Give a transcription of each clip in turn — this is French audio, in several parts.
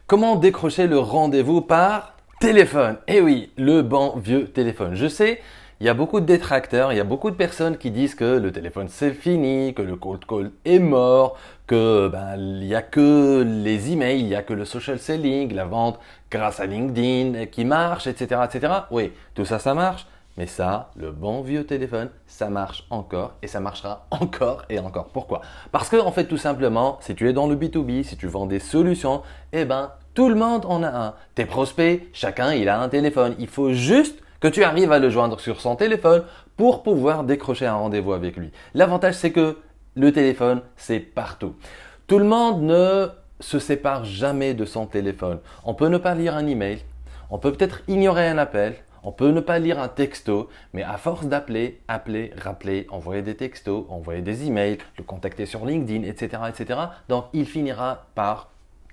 Comment décrocher le rendez-vous par téléphone? Eh oui, le bon vieux téléphone. Je sais, il y a beaucoup de détracteurs, il y a beaucoup de personnes qui disent que le téléphone c'est fini, que le cold call est mort, que il y a que les emails, il y a que le social selling, la vente grâce à LinkedIn qui marche, etc., etc. Oui, tout ça, ça marche. Mais ça, le bon vieux téléphone, ça marche encore et ça marchera encore et encore. Pourquoi? Parce que en fait, tout simplement, si tu es dans le B2B, si tu vends des solutions, tout le monde en a un. Tes prospects, chacun, il a un téléphone. Il faut juste que tu arrives à le joindre sur son téléphone pour pouvoir décrocher un rendez-vous avec lui. L'avantage, c'est que le téléphone, c'est partout. Tout le monde ne se sépare jamais de son téléphone. On peut ne pas lire un email, on peut peut-être ignorer un appel, on peut ne pas lire un texto, mais à force d'appeler, appeler, rappeler, envoyer des textos, envoyer des emails, le contacter sur LinkedIn, etc., etc. Donc, il finira par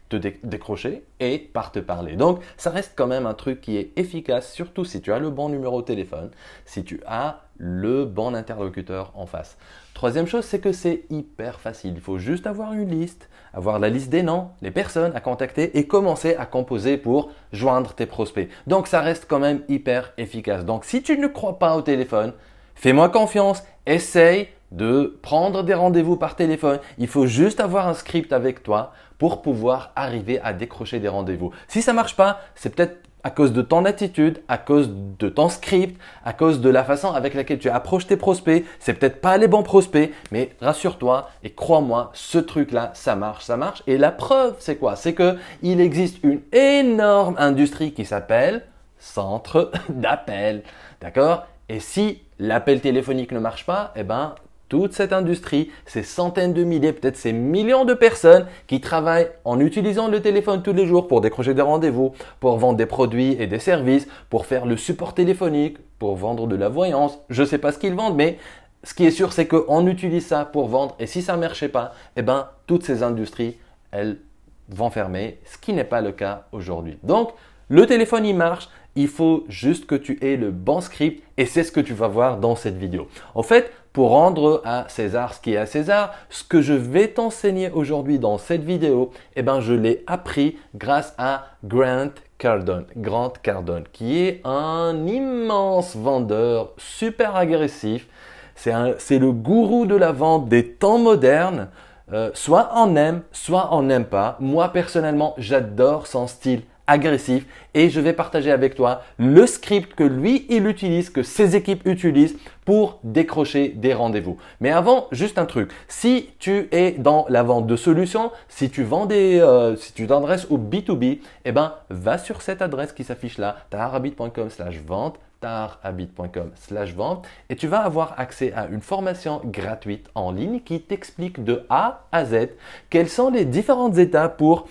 te décrocher et par te parler. Donc, ça reste quand même un truc qui est efficace, surtout si tu as le bon numéro de téléphone, si tu as le bon interlocuteur en face. Troisième chose, c'est que c'est hyper facile. Il faut juste avoir une liste, avoir la liste des noms, les personnes à contacter et commencer à composer pour joindre tes prospects. Donc, ça reste quand même hyper efficace. Donc, si tu ne crois pas au téléphone, fais-moi confiance, essaye de prendre des rendez-vous par téléphone. Il faut juste avoir un script avec toi pour pouvoir arriver à décrocher des rendez-vous. Si ça ne marche pas, c'est peut-être à cause de ton attitude, à cause de ton script, à cause de la façon avec laquelle tu approches tes prospects. C'est peut-être pas les bons prospects, mais rassure-toi et crois-moi, ce truc-là, ça marche, ça marche. Et la preuve, c'est quoi? C'est qu'il existe une énorme industrie qui s'appelle centre d'appel. D'accord? Et si l'appel téléphonique ne marche pas, toute cette industrie, ces centaines de milliers, peut-être ces millions de personnes qui travaillent en utilisant le téléphone tous les jours pour décrocher des rendez-vous, pour vendre des produits et des services, pour faire le support téléphonique, pour vendre de la voyance. Je ne sais pas ce qu'ils vendent, mais ce qui est sûr, c'est qu'on utilise ça pour vendre. Et si ça ne marchait pas, toutes ces industries, elles vont fermer, ce qui n'est pas le cas aujourd'hui. Donc, le téléphone, il marche. Il faut juste que tu aies le bon script et c'est ce que tu vas voir dans cette vidéo. En fait, pour rendre à César ce qui est à César, ce que je vais t'enseigner aujourd'hui dans cette vidéo, je l'ai appris grâce à Grant Cardone. Grant Cardone, qui est un immense vendeur super agressif. C'est le gourou de la vente des temps modernes. Soit on aime, soit on n'aime pas. Moi, personnellement, j'adore son style agressif et je vais partager avec toi le script que lui, il utilise, que ses équipes utilisent pour décrocher des rendez-vous. Mais avant, juste un truc. Si tu es dans la vente de solutions, si tu vends si tu t'adresses au B2B, va sur cette adresse qui s'affiche là, taharhabit.com/vente, taharhabit.com/vente et tu vas avoir accès à une formation gratuite en ligne qui t'explique de A à Z quelles sont les différentes étapes pour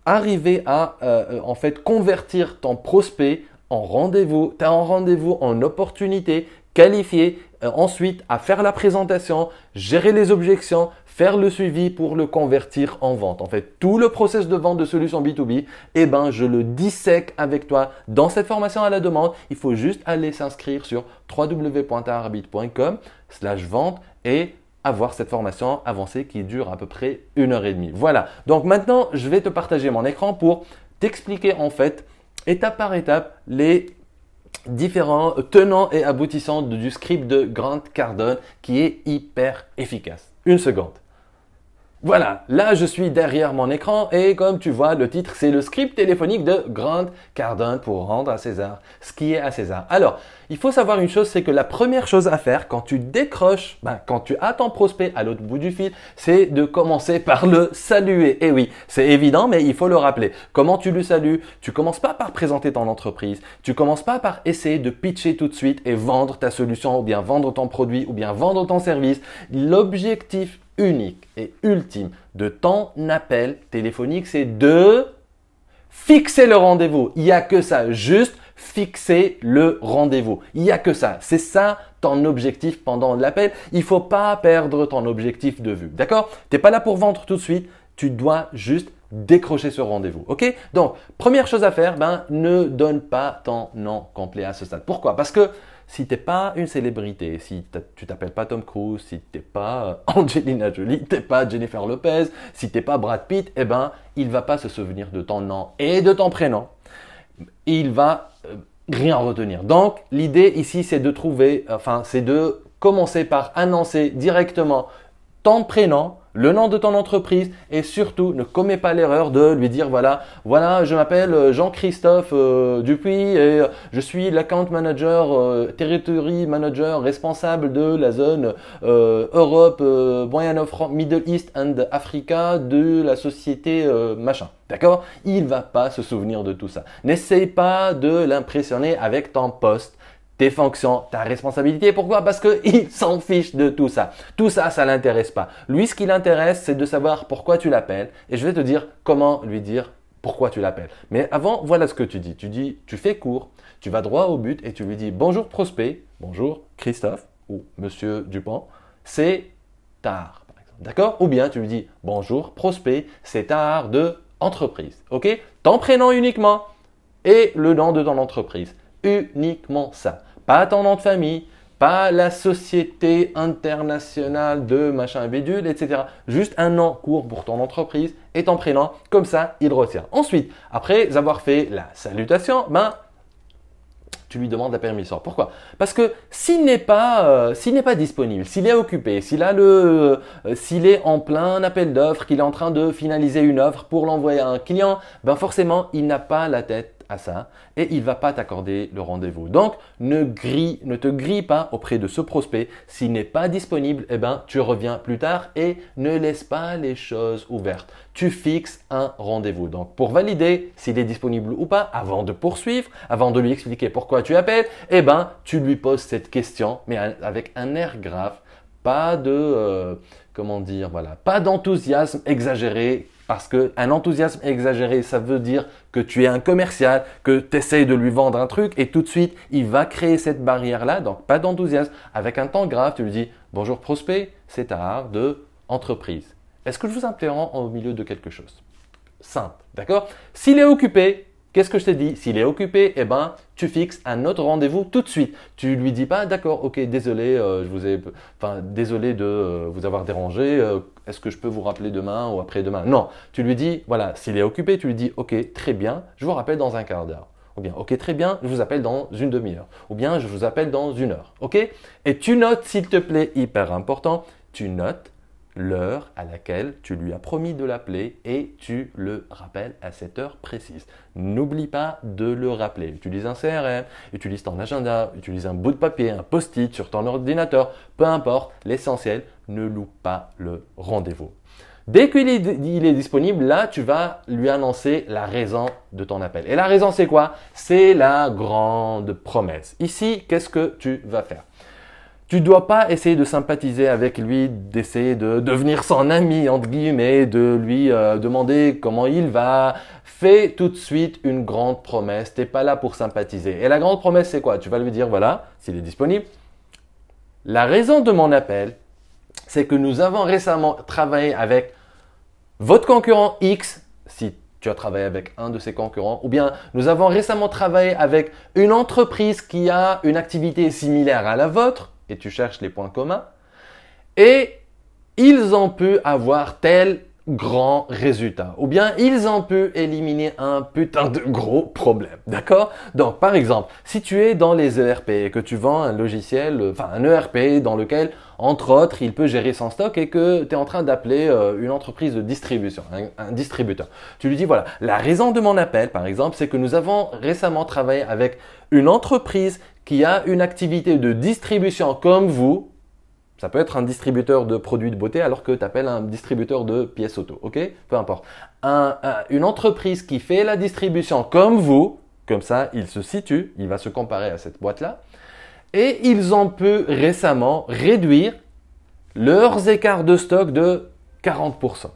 arriver à en fait convertir ton prospect en rendez-vous, en opportunité, qualifié, ensuite à faire la présentation, gérer les objections, faire le suivi pour le convertir en vente. En fait, tout le process de vente de solutions B2B, je le dissèque avec toi dans cette formation à la demande. Il faut juste aller s'inscrire sur www.taharhabit.com/vente et avoir cette formation avancée qui dure à peu près 1h30. Voilà. Donc maintenant, je vais te partager mon écran pour t'expliquer en fait, étape par étape, les différents tenants et aboutissants du script de Grant Cardone qui est hyper efficace. Une seconde. Voilà, là je suis derrière mon écran et comme tu vois, le titre c'est le script téléphonique de Grant Cardone pour rendre à César ce qui est à César. Alors, il faut savoir une chose, c'est que la première chose à faire quand tu décroches, quand tu as ton prospect à l'autre bout du fil, c'est de commencer par le saluer. Et oui, c'est évident, mais il faut le rappeler. Comment tu le salues? Tu commences pas par présenter ton entreprise, tu commences pas par essayer de pitcher tout de suite et vendre ta solution ou bien vendre ton produit ou bien vendre ton service. L'objectif unique et ultime de ton appel téléphonique, c'est de fixer le rendez-vous. Il n'y a que ça, juste fixer le rendez-vous. Il n'y a que ça. C'est ça ton objectif pendant l'appel. Il ne faut pas perdre ton objectif de vue. D'accord? Tu n'es pas là pour vendre tout de suite. Tu dois juste décrocher ce rendez-vous. Ok? Donc, première chose à faire, ne donne pas ton nom complet à ce stade. Pourquoi? Parce que si tu n'es pas une célébrité, si tu t'appelles pas Tom Cruise, si tu n'es pas Angelina Jolie, tu n'es pas Jennifer Lopez, si tu n'es pas Brad Pitt, eh ben, il ne va pas se souvenir de ton nom et de ton prénom. Il va rien retenir. Donc, l'idée ici, c'est de c'est de commencer par annoncer directement ton prénom, le nom de ton entreprise et surtout ne commets pas l'erreur de lui dire voilà, je m'appelle Jean-Christophe Dupuis et je suis l'account manager, territory manager responsable de la zone Europe, Moyen-Orient, Middle East and Africa de la société machin. D'accord? Il va pas se souvenir de tout ça. N'essaye pas de l'impressionner avec ton poste, tes fonctions, ta responsabilité. Pourquoi? Parce qu'il s'en fiche de tout ça. Tout ça, ça l'intéresse pas. Lui, ce qui l'intéresse, c'est de savoir pourquoi tu l'appelles. Et je vais te dire comment lui dire pourquoi tu l'appelles. Mais avant, voilà ce que tu dis. Tu fais court, tu vas droit au but et tu lui dis bonjour prospect, bonjour Christophe ou monsieur Dupont, c'est tard, par exemple. D'accord? Ou bien tu lui dis bonjour prospect, c'est tard de entreprise. Ok? Ton prénom uniquement et le nom de ton entreprise. Uniquement ça. Pas ton nom de famille, pas la société internationale de machin bidule, etc. Juste un nom court pour ton entreprise et ton prénom. Comme ça, il retient. Ensuite, après avoir fait la salutation, tu lui demandes la permission. Pourquoi? Parce que s'il n'est pas disponible, s'il est occupé, s'il est en plein appel d'offres, qu'il est en train de finaliser une offre pour l'envoyer à un client, forcément, il n'a pas la tête à ça et il va pas t'accorder le rendez-vous. Donc, ne te grille pas auprès de ce prospect. S'il n'est pas disponible, tu reviens plus tard et ne laisse pas les choses ouvertes. Tu fixes un rendez-vous. Donc, pour valider s'il est disponible ou pas, avant de poursuivre, avant de lui expliquer pourquoi tu appelles, tu lui poses cette question, mais avec un air grave, pas de, pas d'enthousiasme exagéré. Parce qu'un enthousiasme exagéré, ça veut dire que tu es un commercial, que tu essayes de lui vendre un truc et tout de suite, il va créer cette barrière-là. Donc, pas d'enthousiasme. Avec un ton grave, tu lui dis « Bonjour prospect, c'est tard de entreprise. Est-ce que je vous interromps au milieu de quelque chose ?» Simple, d'accord? S'il est occupé, qu'est-ce que je t'ai dit? S'il est occupé, tu fixes un autre rendez-vous tout de suite. Tu lui dis pas, d'accord, ok, désolé, désolé de vous avoir dérangé. Est-ce que je peux vous rappeler demain ou après-demain? Non, tu lui dis, voilà, s'il est occupé, tu lui dis, ok, très bien, je vous rappelle dans un quart d'heure. Ou bien, ok, très bien, je vous appelle dans une demi-heure. Ou bien, je vous appelle dans une heure. Ok? Et tu notes, s'il te plaît, hyper important, tu notes l'heure à laquelle tu lui as promis de l'appeler et tu le rappelles à cette heure précise. N'oublie pas de le rappeler. Utilise un CRM, utilise ton agenda, utilise un bout de papier, un post-it sur ton ordinateur, peu importe, l'essentiel, ne loupe pas le rendez-vous. Dès qu'il est disponible, là, tu vas lui annoncer la raison de ton appel. Et la raison, c'est quoi? C'est la grande promesse. Ici, qu'est-ce que tu vas faire? Tu ne dois pas essayer de sympathiser avec lui, d'essayer de devenir son ami, entre guillemets, de lui demander comment il va. Fais tout de suite une grande promesse. Tu n'es pas là pour sympathiser. Et la grande promesse, c'est quoi? Tu vas lui dire, voilà, s'il est disponible. La raison de mon appel, c'est que nous avons récemment travaillé avec votre concurrent X, si tu as travaillé avec un de ses concurrents, ou bien nous avons récemment travaillé avec une entreprise qui a une activité similaire à la vôtre, et tu cherches les points communs, et ils ont pu avoir tel grand résultat, ou bien ils ont pu éliminer un putain de gros problème, d'accord? Donc, par exemple, si tu es dans les ERP et que tu vends un logiciel, un ERP dans lequel, entre autres, il peut gérer son stock et que tu es en train d'appeler une entreprise de distribution, un distributeur. Tu lui dis, voilà, la raison de mon appel, par exemple, c'est que nous avons récemment travaillé avec une entreprise qui a une activité de distribution comme vous. Ça peut être un distributeur de produits de beauté alors que tu appelles un distributeur de pièces auto, ok? Peu importe. Une entreprise qui fait la distribution comme vous, comme ça, il se situe, il va se comparer à cette boîte-là. Et ils ont pu récemment réduire leurs écarts de stock de 40%.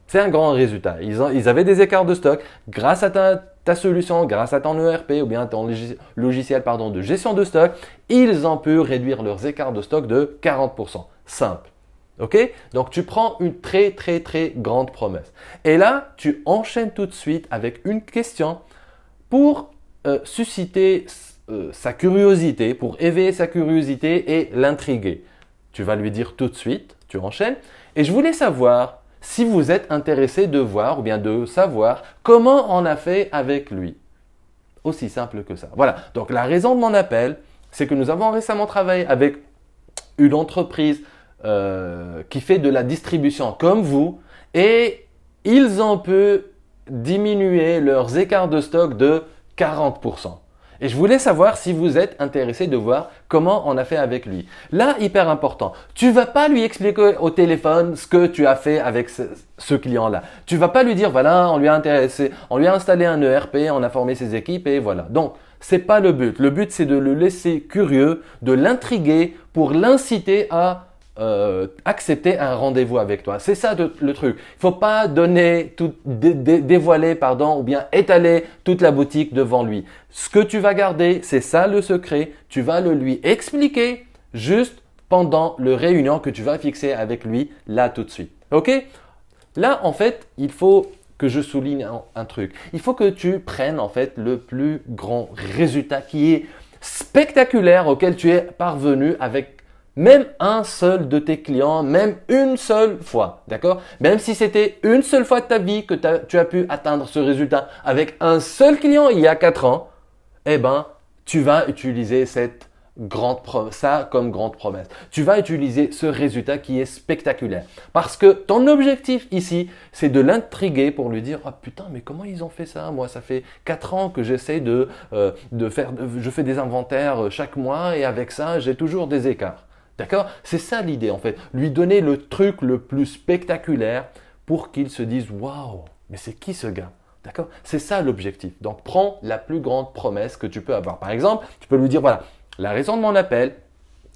C'est un grand résultat. Ils avaient des écarts de stock grâce à ta solution, grâce à ton ERP ou bien ton logiciel de gestion de stock. Ils ont pu réduire leurs écarts de stock de 40%. Simple. Ok? Donc, tu prends une très, très, très grande promesse. Et là, tu enchaînes tout de suite avec une question pour susciter sa curiosité, pour éveiller sa curiosité et l'intriguer. Tu vas lui dire tout de suite, tu enchaînes. Et je voulais savoir si vous êtes intéressé de voir ou bien de savoir comment on a fait avec lui. Aussi simple que ça. Voilà. Donc la raison de mon appel, c'est que nous avons récemment travaillé avec une entreprise qui fait de la distribution comme vous et ils ont pu diminuer leurs écarts de stock de 40%. Et je voulais savoir si vous êtes intéressé de voir comment on a fait avec lui. Là, hyper important, tu vas pas lui expliquer au téléphone ce que tu as fait avec ce client-là. Tu vas pas lui dire, voilà, on lui a intéressé, on lui a installé un ERP, on a formé ses équipes et voilà. Donc, c'est pas le but. Le but, c'est de le laisser curieux, de l'intriguer pour l'inciter à accepter un rendez-vous avec toi. C'est ça le truc. Il faut pas donner dévoiler ou bien étaler toute la boutique devant lui. Ce que tu vas garder, c'est ça le secret. Tu vas le lui expliquer juste pendant le réunion que tu vas fixer avec lui là tout de suite. Ok? Là, en fait, il faut que je souligne un truc. Il faut que tu prennes en fait le plus grand résultat qui est spectaculaire auquel tu es parvenu avec même un seul de tes clients, même une seule fois, d'accord? Même si c'était une seule fois de ta vie que tu as pu atteindre ce résultat avec un seul client il y a 4 ans, eh ben, tu vas utiliser ça comme grande promesse. Tu vas utiliser ce résultat qui est spectaculaire. Parce que ton objectif ici, c'est de l'intriguer pour lui dire « Ah putain, mais comment ils ont fait ça? Moi, ça fait 4 ans que j'essaie je fais des inventaires chaque mois et avec ça, j'ai toujours des écarts. » D'accord? C'est ça l'idée en fait. Lui donner le truc le plus spectaculaire pour qu'il se dise « Waouh, mais c'est qui ce gars? » D'accord? C'est ça l'objectif. Donc, prends la plus grande promesse que tu peux avoir. Par exemple, tu peux lui dire « Voilà, la raison de mon appel,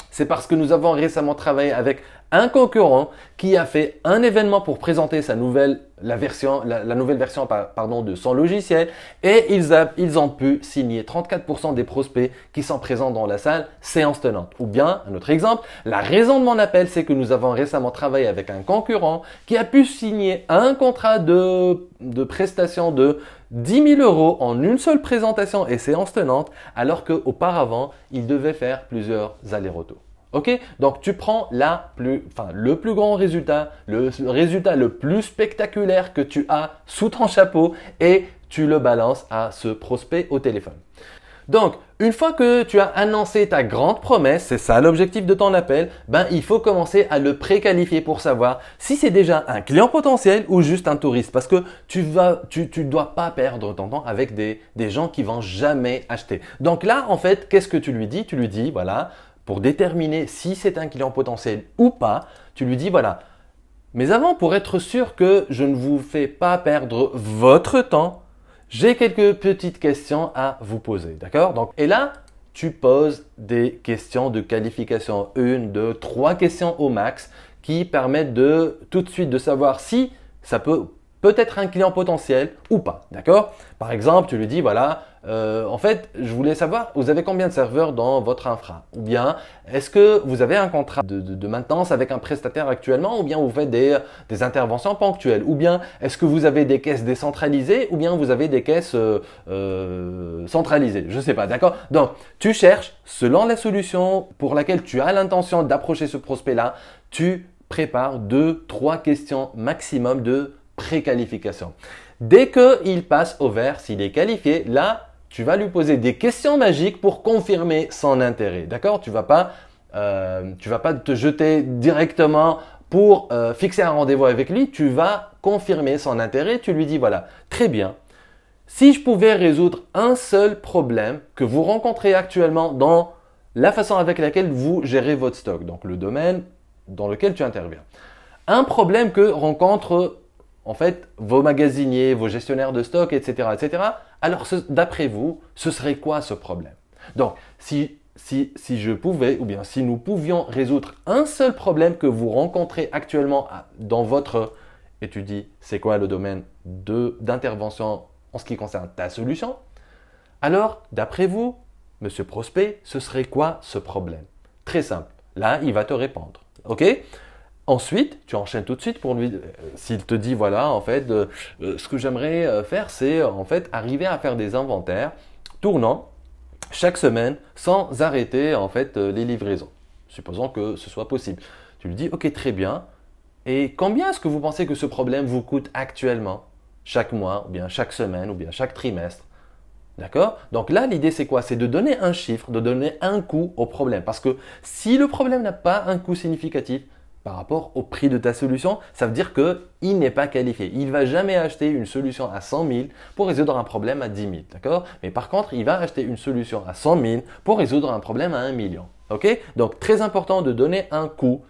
c'est parce que nous avons récemment travaillé avec un concurrent qui a fait un événement pour présenter la nouvelle version de son logiciel et ils ont pu signer 34% des prospects qui sont présents dans la salle séance tenante. Ou bien, un autre exemple, la raison de mon appel, c'est que nous avons récemment travaillé avec un concurrent qui a pu signer un contrat de prestation de 10 000 € en une seule présentation et séance tenante, alors qu'auparavant, il devait faire plusieurs allers-retours. Ok? Donc, tu prends le plus grand résultat, le résultat le plus spectaculaire que tu as sous ton chapeau et tu le balances à ce prospect au téléphone. Donc, une fois que tu as annoncé ta grande promesse, c'est ça l'objectif de ton appel, il faut commencer à le préqualifier pour savoir si c'est déjà un client potentiel ou juste un touriste. Parce que tu dois pas perdre ton temps avec des gens qui vont jamais acheter. Donc là, en fait, qu'est-ce que tu lui dis? Tu lui dis, voilà, pour déterminer si c'est un client potentiel ou pas, tu lui dis, voilà, mais avant, pour être sûr que je ne vous fais pas perdre votre temps, j'ai quelques petites questions à vous poser, d'accord? Donc, et là, tu poses des questions de qualification, 1, 2, 3 questions au max qui permettent tout de suite de savoir si ça peut être un client potentiel ou pas, d'accord? Par exemple, tu lui dis, voilà, en fait, je voulais savoir, vous avez combien de serveurs dans votre infra? Ou bien, est-ce que vous avez un contrat de maintenance avec un prestataire actuellement? Ou bien vous faites des interventions ponctuelles? Ou bien, est-ce que vous avez des caisses décentralisées? Ou bien vous avez des caisses centralisées? Je ne sais pas, d'accord? Donc, tu cherches, selon la solution pour laquelle tu as l'intention d'approcher ce prospect-là, tu prépares 2-3 questions maximum de préqualification. Dès qu'il passe au vert, s'il est qualifié, là, tu vas lui poser des questions magiques pour confirmer son intérêt. D'accord? Tu vas pas te jeter directement pour fixer un rendez-vous avec lui. Tu vas confirmer son intérêt. Tu lui dis, voilà, très bien. Si je pouvais résoudre un seul problème que vous rencontrez actuellement dans la façon avec laquelle vous gérez votre stock, donc le domaine dans lequel tu interviens. Un problème que rencontrent en fait vos magasiniers, vos gestionnaires de stock, etc. etc. Alors, d'après vous, ce serait quoi ce problème? Donc, si je pouvais, ou bien si nous pouvions résoudre un seul problème que vous rencontrez actuellement dans votre étude, c'est quoi le domaine d'intervention en ce qui concerne ta solution? Alors, d'après vous, monsieur prospect, ce serait quoi ce problème? Très simple. Là, il va te répondre. OK? Ensuite, tu enchaînes tout de suite pour lui, s'il te dit, voilà, en fait, ce que j'aimerais faire, c'est en fait arriver à faire des inventaires tournants chaque semaine sans arrêter en fait les livraisons. Supposons que ce soit possible. Tu lui dis, ok, très bien. Et combien est-ce que vous pensez que ce problème vous coûte actuellement? Chaque mois, ou bien chaque semaine, ou bien chaque trimestre? D'accord? Donc là, l'idée, c'est quoi? C'est de donner un chiffre, de donner un coût au problème. Parce que si le problème n'a pas un coût significatif par rapport au prix de ta solution, ça veut dire qu'il n'est pas qualifié. Il ne va jamais acheter une solution à 100 000 pour résoudre un problème à 10 000. D'accord? Mais par contre, il va acheter une solution à 100 000 pour résoudre un problème à 1 million. OK? Donc, très important de donner un coût,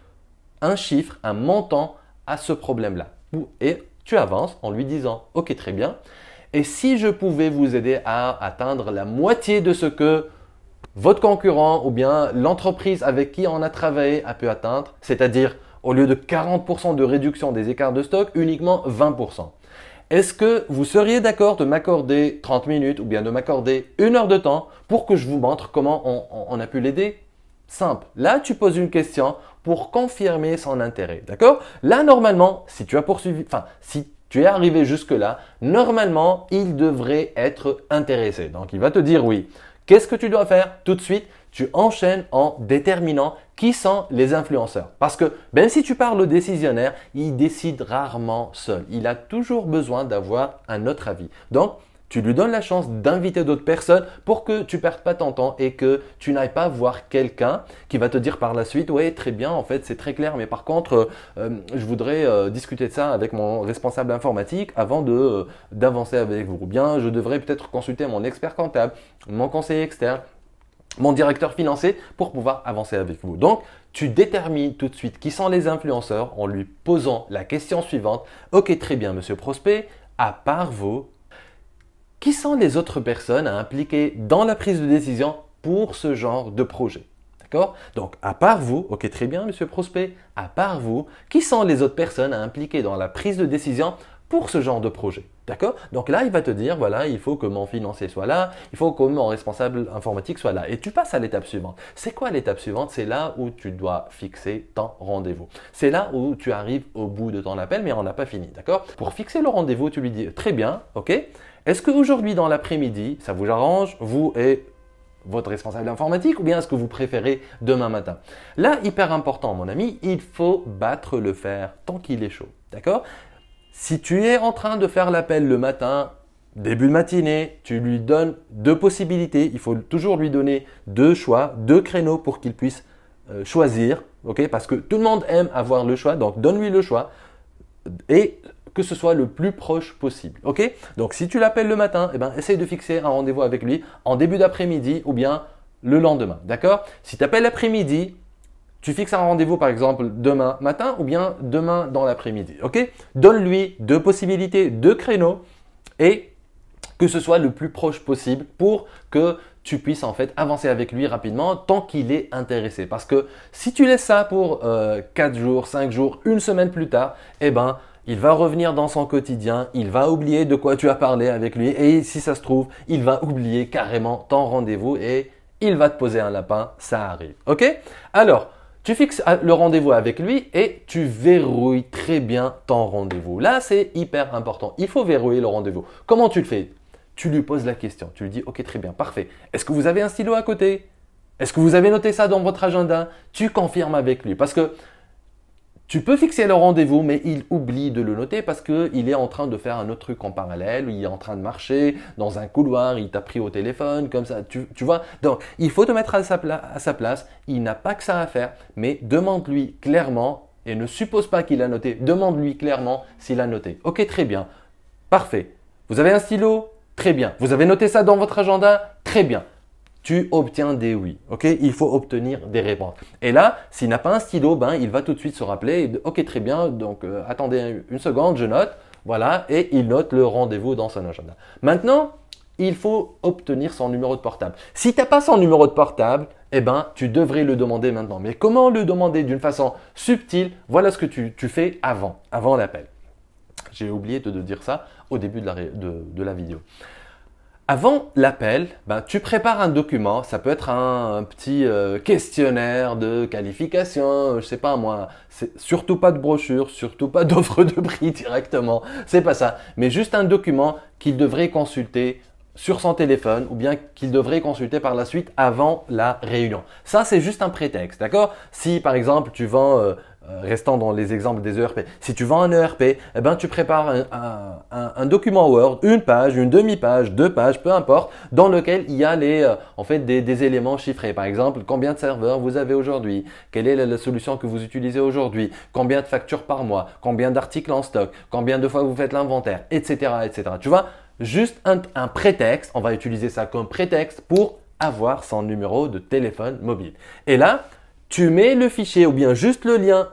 un chiffre, un montant à ce problème-là. Et tu avances en lui disant, ok, très bien. Et si je pouvais vous aider à atteindre la moitié de ce que votre concurrent ou bien l'entreprise avec qui on a travaillé a pu atteindre, c'est-à-dire au lieu de 40% de réduction des écarts de stock, uniquement 20%. Est-ce que vous seriez d'accord de m'accorder 30 minutes ou bien de m'accorder 1 heure de temps pour que je vous montre comment on a pu l'aider? Simple. Là, tu poses une question pour confirmer son intérêt. D'accord? Là, normalement, si tu as poursuivi, si tu es arrivé jusque-là, normalement, il devrait être intéressé. Donc, il va te dire oui. Qu'est-ce que tu dois faire? Tout de suite, tu enchaînes en déterminant qui sont les influenceurs. Parce que même si tu parles au décisionnaire, il décide rarement seul. Il a toujours besoin d'avoir un autre avis. Donc, tu lui donnes la chance d'inviter d'autres personnes pour que tu ne perdes pas ton temps et que tu n'ailles pas voir quelqu'un qui va te dire par la suite « Oui, très bien, en fait, c'est très clair, mais par contre, je voudrais discuter de ça avec mon responsable informatique avant d'avancer avec vous. Ou bien, je devrais peut-être consulter mon expert comptable, mon conseiller externe, mon directeur financier pour pouvoir avancer avec vous. » Donc, tu détermines tout de suite qui sont les influenceurs en lui posant la question suivante « Ok, très bien, monsieur Prospect, à part vous, qui sont les autres personnes à impliquer dans la prise de décision pour ce genre de projet? D'accord? Donc, à part vous, ok, très bien, monsieur Prospect, à part vous, qui sont les autres personnes à impliquer dans la prise de décision pour ce genre de projet? D'accord? Donc là, il va te dire, voilà, il faut que mon financier soit là, il faut que mon responsable informatique soit là. Et tu passes à l'étape suivante. C'est quoi l'étape suivante? C'est là où tu dois fixer ton rendez-vous. C'est là où tu arrives au bout de ton appel, mais on n'a pas fini. D'accord? Pour fixer le rendez-vous, tu lui dis, très bien, ok? Est-ce qu'aujourd'hui, dans l'après-midi, ça vous arrange, vous et votre responsable informatique, ou bien est-ce que vous préférez demain matin? Là, hyper important, mon ami, il faut battre le fer tant qu'il est chaud. D'accord? Si tu es en train de faire l'appel le matin, début de matinée, tu lui donnes 2 possibilités. Il faut toujours lui donner 2 choix, 2 créneaux pour qu'il puisse choisir. Okay? Parce que tout le monde aime avoir le choix, donc donne-lui le choix. Et que ce soit le plus proche possible. Ok? Donc, si tu l'appelles le matin, eh ben, essaye de fixer un rendez-vous avec lui en début d'après-midi ou bien le lendemain. D'accord? Si tu appelles l'après-midi, tu fixes un rendez-vous par exemple demain matin ou bien demain dans l'après-midi. Ok? Donne-lui 2 possibilités, 2 créneaux et que ce soit le plus proche possible pour que tu puisses en fait avancer avec lui rapidement tant qu'il est intéressé. Parce que si tu laisses ça pour 4 jours, 5 jours, 1 semaine plus tard, eh ben, il va revenir dans son quotidien, il va oublier de quoi tu as parlé avec lui et si ça se trouve, il va oublier carrément ton rendez-vous et il va te poser un lapin, ça arrive. Ok? Alors, tu fixes le rendez-vous avec lui et tu verrouilles très bien ton rendez-vous. Là, c'est hyper important. Il faut verrouiller le rendez-vous. Comment tu le fais? Tu lui poses la question. Tu lui dis, ok, très bien, parfait. Est-ce que vous avez un stylo à côté? Est-ce que vous avez noté ça dans votre agenda? Tu confirmes avec lui parce que tu peux fixer le rendez-vous, mais il oublie de le noter parce qu'il est en train de faire un autre truc en parallèle, ou il est en train de marcher dans un couloir, il t'a pris au téléphone, comme ça, tu vois. Donc, il faut te mettre à sa place, il n'a pas que ça à faire, mais demande-lui clairement et ne suppose pas qu'il a noté, demande-lui clairement s'il a noté. Ok, très bien, parfait. Vous avez un stylo? Très bien. Vous avez noté ça dans votre agenda? Très bien. Tu obtiens des oui. Ok? Il faut obtenir des réponses. Et là, s'il n'a pas un stylo, ben, il va tout de suite se rappeler. Ok, très bien. Donc, attendez 1 seconde, je note. Voilà. Et il note le rendez-vous dans son agenda. Maintenant, il faut obtenir son numéro de portable. Si tu n'as pas son numéro de portable, eh ben, tu devrais le demander maintenant. Mais comment le demander d'une façon subtile? Voilà ce que tu fais avant l'appel. J'ai oublié de dire ça au début de la vidéo. Avant l'appel, ben, tu prépares un document, ça peut être un petit questionnaire de qualification, je sais pas moi, surtout pas de brochure, surtout pas d'offre de prix directement, c'est pas ça, mais juste un document qu'il devrait consulter sur son téléphone ou bien qu'il devrait consulter par la suite avant la réunion. Ça, c'est juste un prétexte, d'accord? Si par exemple tu vends, restant dans les exemples des ERP, si tu vends un ERP, eh ben, tu prépares un document Word, une page, une demi-page, 2 pages, peu importe, dans lequel il y a en fait des éléments chiffrés. Par exemple, combien de serveurs vous avez aujourd'hui, quelle est la solution que vous utilisez aujourd'hui, combien de factures par mois, combien d'articles en stock, combien de fois vous faites l'inventaire, etc., etc. Tu vois? Juste un prétexte, on va utiliser ça comme prétexte pour avoir son numéro de téléphone mobile. Et là, tu mets le fichier ou bien juste le lien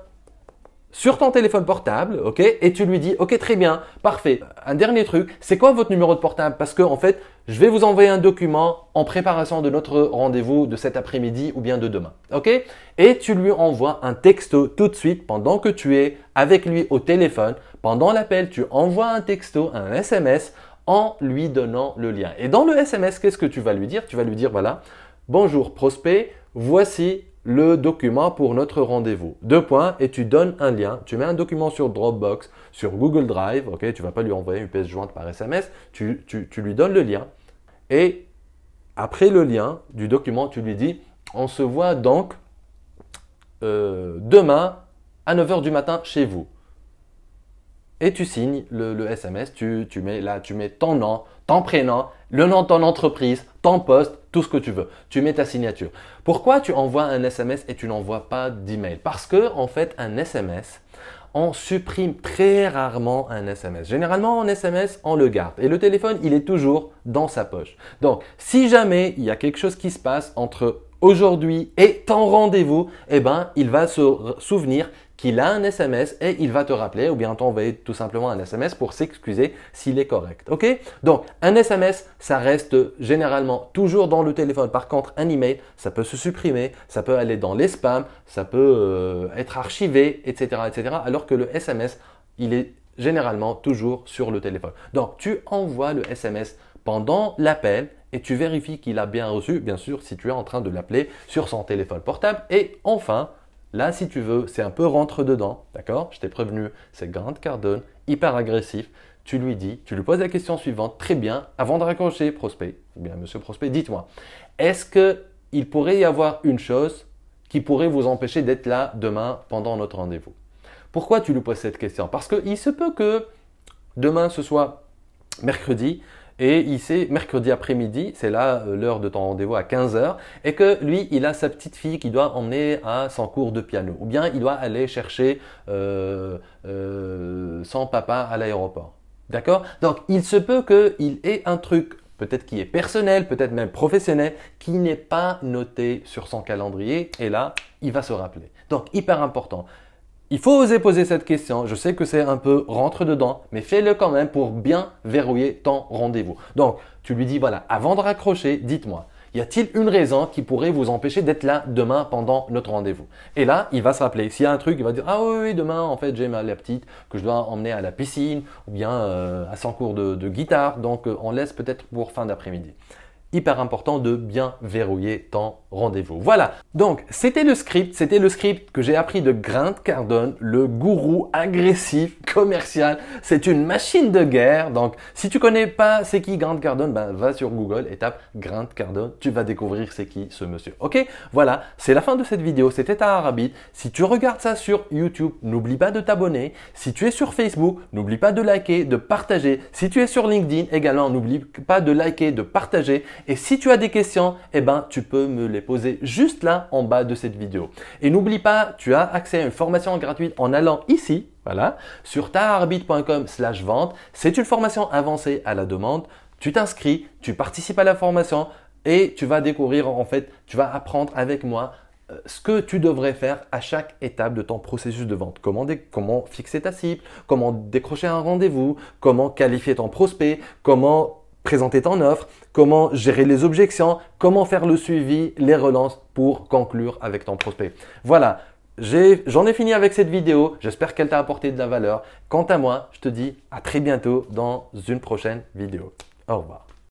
sur ton téléphone portable, ok, et tu lui dis, ok, très bien, parfait. Un dernier truc, c'est quoi votre numéro de portable? Parce que en fait, je vais vous envoyer un document en préparation de notre rendez-vous de cet après-midi ou bien de demain, ok? Et tu lui envoies un texto tout de suite pendant que tu es avec lui au téléphone. Pendant l'appel, tu envoies un texto, un SMS en lui donnant le lien. Et dans le SMS, qu'est-ce que tu vas lui dire? Tu vas lui dire, voilà, bonjour prospect, voici le document pour notre rendez-vous. 2 points et tu donnes un lien. Tu mets un document sur Dropbox, sur Google Drive, ok? Tu ne vas pas lui envoyer une pièce jointe par SMS, tu lui donnes le lien. Et après le lien du document, tu lui dis, on se voit donc demain à 9 h du matin chez vous. Et tu signes le SMS, tu mets ton nom, ton prénom, le nom de ton entreprise, ton poste, tout ce que tu veux. Tu mets ta signature. Pourquoi tu envoies un SMS et tu n'envoies pas d'email? Parce que en fait, un SMS, on supprime très rarement un SMS. Généralement, un SMS, on le garde. Et le téléphone, il est toujours dans sa poche. Donc, si jamais il y a quelque chose qui se passe entre aujourd'hui et ton rendez-vous, eh ben, il va se souvenir qu'il a un SMS et il va te rappeler ou bien t'envoyer tout simplement un SMS pour s'excuser s'il est correct. Ok? Donc, un SMS, ça reste généralement toujours dans le téléphone. Par contre, un email, ça peut se supprimer, ça peut aller dans les spams, ça peut être archivé, etc., etc. Alors que le SMS, il est généralement toujours sur le téléphone. Donc, tu envoies le SMS pendant l'appel et tu vérifies qu'il a bien reçu, bien sûr, si tu es en train de l'appeler sur son téléphone portable. Et enfin, là, si tu veux, c'est un peu rentre dedans, d'accord? Je t'ai prévenu, c'est Grant Cardone, hyper agressif. Tu lui poses la question suivante, très bien, avant de raccrocher, prospect, ou bien monsieur prospect, dites-moi, est-ce qu'il pourrait y avoir une chose qui pourrait vous empêcher d'être là demain pendant notre rendez-vous? Pourquoi tu lui poses cette question? Parce qu'il se peut que demain ce soit mercredi, et il sait mercredi après-midi, c'est là l'heure de ton rendez-vous à 15 h, et que lui, il a sa petite fille qui doit emmener à son cours de piano. Ou bien il doit aller chercher son papa à l'aéroport. D'accord? Donc, il se peut qu'il ait un truc, peut-être qui est personnel, peut-être même professionnel, qui n'est pas noté sur son calendrier. Et là, il va se rappeler. Donc, hyper important. Il faut oser poser cette question. Je sais que c'est un peu rentre dedans, mais fais-le quand même pour bien verrouiller ton rendez-vous. Donc, tu lui dis, voilà, avant de raccrocher, dites-moi, y a-t-il une raison qui pourrait vous empêcher d'être là demain pendant notre rendez-vous? Et là, il va se rappeler. S'il y a un truc, il va dire, ah oui, oui, demain, en fait, j'ai la petite que je dois emmener à la piscine ou bien à son cours de guitare. Donc, on laisse peut-être pour fin d'après-midi. Hyper important de bien verrouiller ton rendez-vous. Voilà, donc c'était le script que j'ai appris de Grant Cardone, le gourou agressif commercial. C'est une machine de guerre. Donc si tu connais pas c'est qui Grant Cardone, ben va sur Google et tape Grant Cardone, tu vas découvrir c'est qui ce monsieur. Ok, voilà, c'est la fin de cette vidéo, c'était Tahar Habib. Si tu regardes ça sur YouTube, n'oublie pas de t'abonner. Si tu es sur Facebook, n'oublie pas de liker, de partager. Si tu es sur LinkedIn également, n'oublie pas de liker, de partager. Et si tu as des questions, eh ben, tu peux me les poser juste là en bas de cette vidéo. Et n'oublie pas, tu as accès à une formation gratuite en allant ici, voilà, sur taharhabib.com/vente. C'est une formation avancée à la demande. Tu t'inscris, tu participes à la formation et tu vas découvrir, en fait, tu vas apprendre avec moi ce que tu devrais faire à chaque étape de ton processus de vente. Comment fixer ta cible, comment décrocher un rendez-vous, comment qualifier ton prospect, comment présenter ton offre, comment gérer les objections, comment faire le suivi, les relances pour conclure avec ton prospect. Voilà, j'en ai fini avec cette vidéo. J'espère qu'elle t'a apporté de la valeur. Quant à moi, je te dis à très bientôt dans une prochaine vidéo. Au revoir.